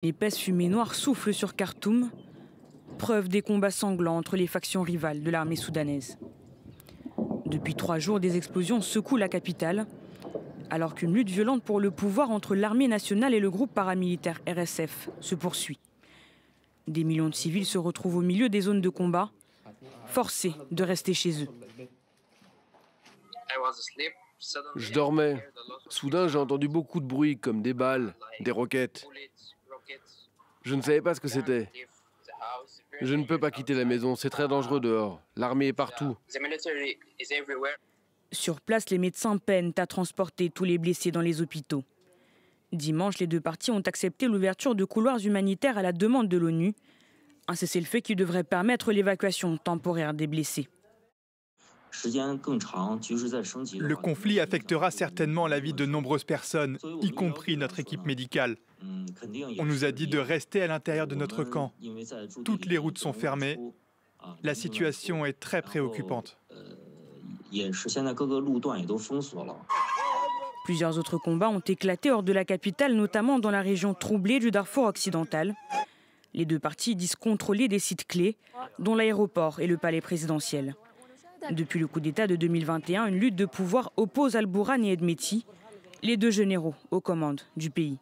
Une épaisse fumée noire souffle sur Khartoum, preuve des combats sanglants entre les factions rivales de l'armée soudanaise. Depuis 3 jours, des explosions secouent la capitale, alors qu'une lutte violente pour le pouvoir entre l'armée nationale et le groupe paramilitaire RSF se poursuit. Des millions de civils se retrouvent au milieu des zones de combat, forcés de rester chez eux. Je dormais. Soudain, j'ai entendu beaucoup de bruit, comme des balles, des roquettes. Je ne savais pas ce que c'était. Je ne peux pas quitter la maison, c'est très dangereux dehors. L'armée est partout. Sur place, les médecins peinent à transporter tous les blessés dans les hôpitaux. Dimanche, les 2 parties ont accepté l'ouverture de couloirs humanitaires à la demande de l'ONU. Un cessez-le-feu qui devrait permettre l'évacuation temporaire des blessés. Le conflit affectera certainement la vie de nombreuses personnes, y compris notre équipe médicale. On nous a dit de rester à l'intérieur de notre camp. Toutes les routes sont fermées. La situation est très préoccupante. Plusieurs autres combats ont éclaté hors de la capitale, notamment dans la région troublée du Darfour occidental. Les 2 parties disent contrôler des sites clés, dont l'aéroport et le palais présidentiel. Depuis le coup d'État de 2021, une lutte de pouvoir oppose Al-Bourhan et Hemedti, les 2 généraux aux commandes du pays.